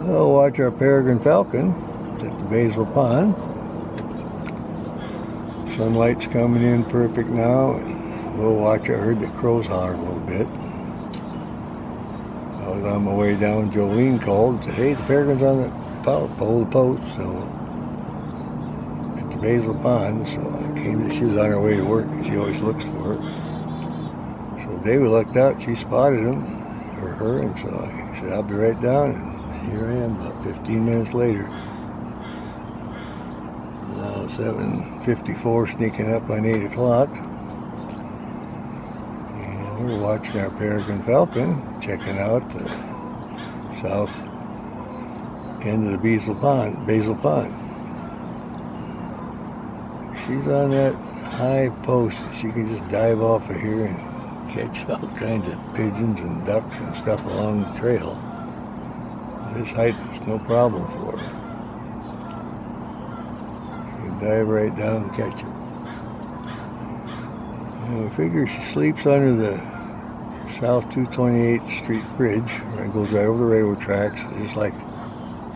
We'll watch our Peregrine Falcon at the Bezos Pond. Sunlight's coming in perfect now, and we'll watch. I heard the crows holler a little bit. I was on my way down. Jolene called and said, "Hey, the peregrine's on the pole, the post." So at the Bezos Pond, so I came to. She was on her way to work, and she always looks for it. So David looked out. She spotted him, or her, and so I said, "I'll be right down." And here I am, about 15 minutes later. Now 7:54, sneaking up on 8 o'clock. And we're watching our Peregrine Falcon, checking out the south end of the Bezos Pond. She's on that high post. She can just dive off of here and catch all kinds of pigeons and ducks and stuff along the trail. This height is no problem for her. You can dive right down and catch it. And we figure she sleeps under the South 228th Street Bridge. It goes right over the railroad tracks. Just like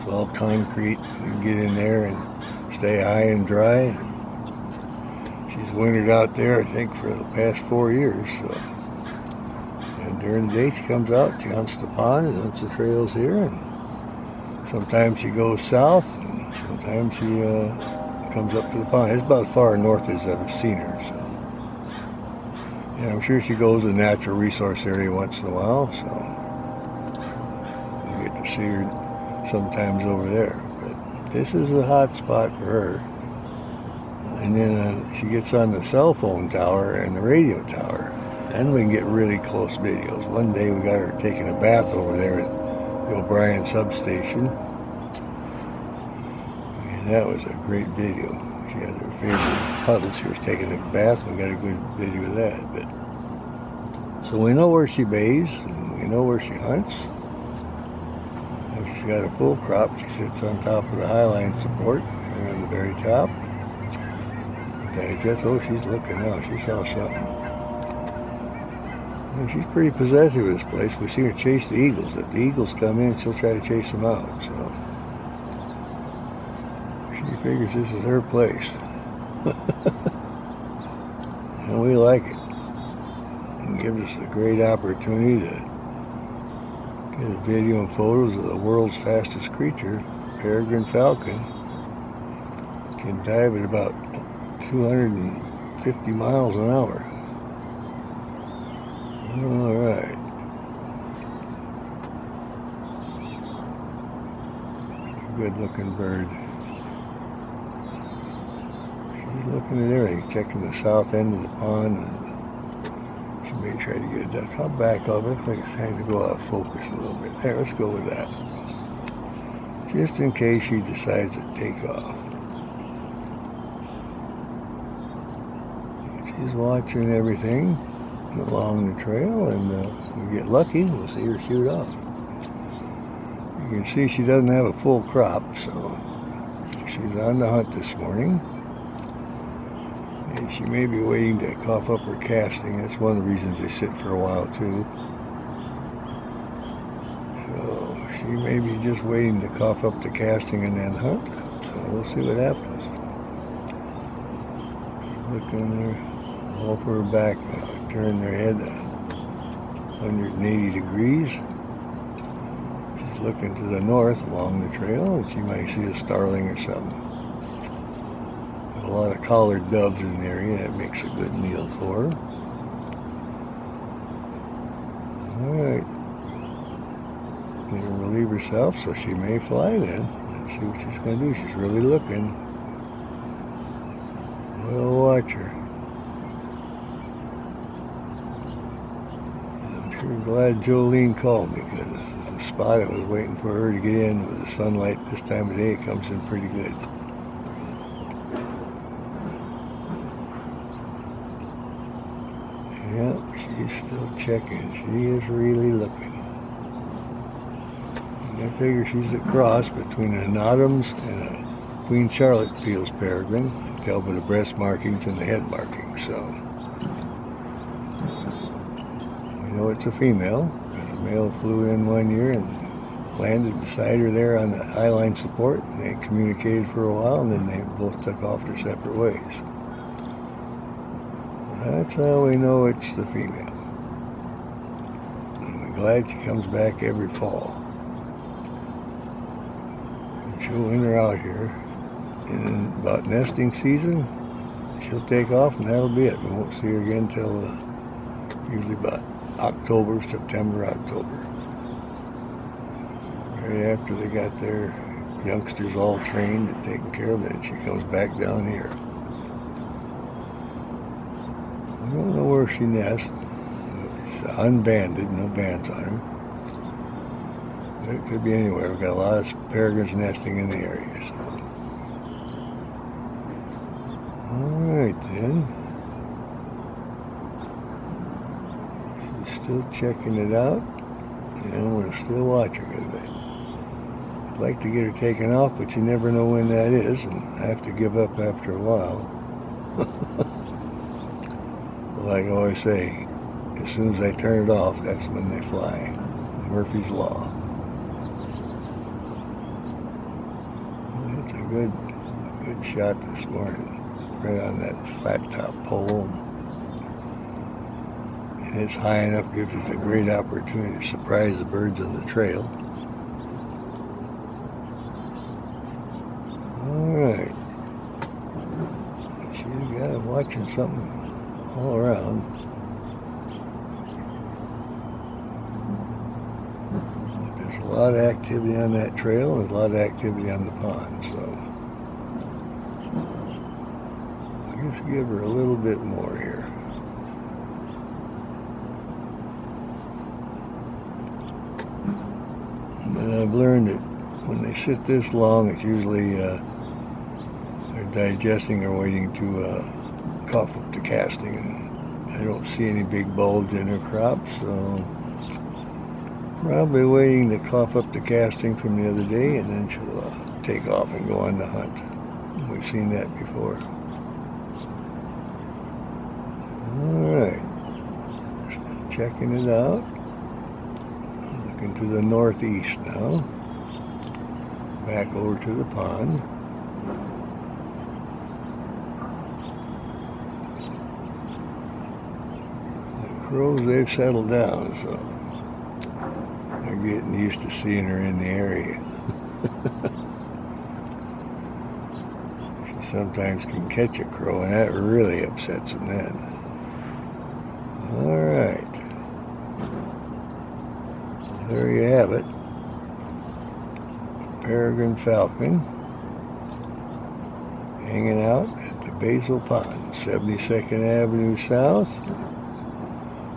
it's all concrete. You can get in there and stay high and dry. She's wintered out there, I think, for the past 4 years. So. And during the day, she comes out, she hunts the pond and hunts the trails here. And sometimes she goes south, and sometimes she comes up to the pond. It's about as far north as I've seen her. So. And I'm sure she goes to the natural resource area once in a while, so we get to see her sometimes over there. But this is a hot spot for her. And then she gets on the cell phone tower and the radio tower. Then we can get really close videos. One day we got her taking a bath over there at the O'Brien substation. And that was a great video. She had her favorite puddle. She was taking a bath. We got a good video of that. But so we know where she bathes, and we know where she hunts. If she's got a full crop, she sits on top of the highline support and on the very top. Digest. Oh, she's looking now. She saw something. And she's pretty possessive of this place. We see her chase the eagles. If the eagles come in, she'll try to chase them out. So she figures this is her place. And we like it. It gives us a great opportunity to get a video and photos of the world's fastest creature, Peregrine Falcon. Can dive at about 250 miles an hour. All right. A good-looking bird. She's looking at everything, checking the south end of the pond, and she may try to get a duck. I'll back up. Looks like it's time to go out of focus a little bit. There, let's go with that. Just in case she decides to take off. She's watching everything along the trail, and if we get lucky, we'll see her shoot off. You can see she doesn't have a full crop, so she's on the hunt this morning. And she may be waiting to cough up her casting. That's one of the reasons they sit for a while, too. So she may be just waiting to cough up the casting and then hunt. So we'll see what happens. She's looking there. All for her back now. Turn their head 180 degrees. She's looking to the north along the trail, and she might see a starling or something. There's a lot of collared doves in the area. That makes a good meal for her. All right. Gonna relieve herself, so she may fly then. Let's see what she's going to do. She's really looking. We'll watch her. I'm glad Jolene called me, because this is a spot I was waiting for her to get in with the sunlight. This time of day it comes in pretty good. Yep, she's still checking. She is really looking. And I figure she's a cross between an Adams and a Queen Charlotte Peel's peregrine. You can tell by the breast markings and the head markings, so. We know it's a female. The male flew in one year and landed beside her there on the highline support, and they communicated for a while, and then they both took off their separate ways. That's how we know it's the female. And we're glad she comes back every fall. And she'll winter out here. And then about nesting season, she'll take off, and that'll be it. We won't see her again until usually about October, September, October. Right after they got their youngsters all trained and taken care of, then she comes back down here. I don't know where she nests. It's unbanded, no bands on her. But it could be anywhere. We've got a lot of peregrines nesting in the area. So. Alright then. She's still checking it out. And I'm going to still watch her a little bit. I'd like to get her taken off, but you never know when that is, and I have to give up after a while. Like I always say, as soon as I turn it off, that's when they fly. Murphy's Law. That's a good shot this morning. Right on that flat top pole. And it's high enough, gives us a great opportunity to surprise the birds on the trail. Alright. She's got watching something all around. But there's a lot of activity on that trail, and there's a lot of activity on the pond, so I'll just give her a little bit more here. And I've learned that when they sit this long, it's usually they're digesting or waiting to cough up the casting, and I don't see any big bulge in her crop, so probably waiting to cough up the casting from the other day, and then she'll take off and go on the hunt. We've seen that before. Alright, still checking it out. Looking to the northeast now. Back over to the pond. Crows, they've settled down, so they're getting used to seeing her in the area. She sometimes can catch a crow, and that really upsets them then. Alright. There you have it. Peregrine Falcon hanging out at the Bezos Pond, 72nd Avenue South,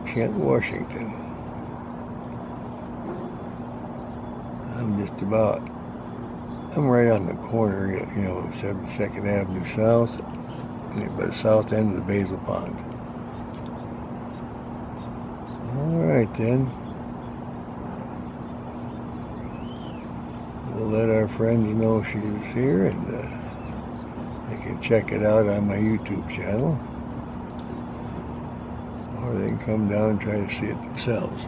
Kent, Washington. I'm right on the corner, 72nd Avenue South, by the south end of the Bezos Pond. Alright then. We'll let our friends know she's here, and they can check it out on my YouTube channel. Or they can come down and try to see it themselves.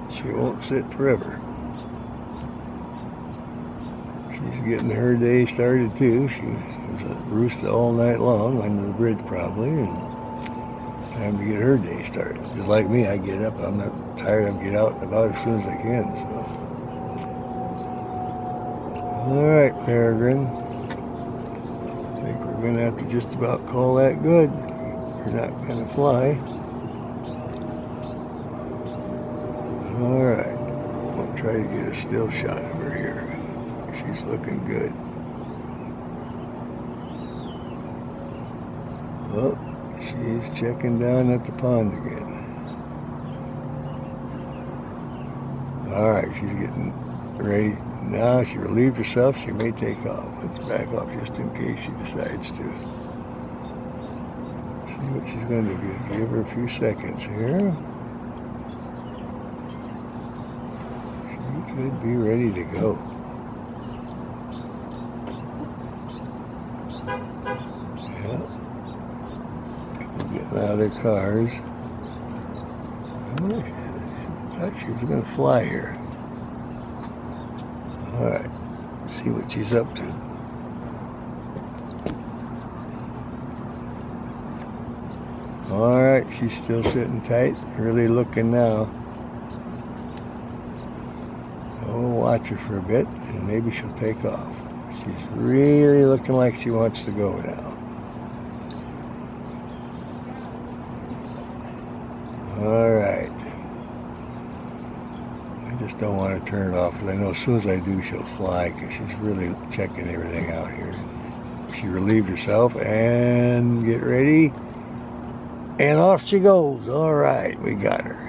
She won't sit forever. She's getting her day started too. She was at roost all night long under the bridge probably, and time to get her day started. Just like me, I get up, I'm not tired, I get out and about as soon as I can. So. Alright, Peregrine. I think we're going to have to just about call that good. You're not going to fly. Alright, we'll try to get a still shot of her here. She's looking good. Oh, she's checking down at the pond again. Alright, she's getting ready. Now she relieved herself, she may take off. Let's back off just in case she decides to. See what she's going to do. Give her a few seconds here. She could be ready to go. Yeah. People getting out of their cars. Oh, I thought she was going to fly here. All right, see what she's up to. All right, she's still sitting tight, really looking now. We'll watch her for a bit, and maybe she'll take off. She's really looking like she wants to go now. All right. I just don't want to turn it off, because I know as soon as I do, she'll fly, because she's really checking everything out here. She relieved herself, and get ready. And off she goes. All right, we got her.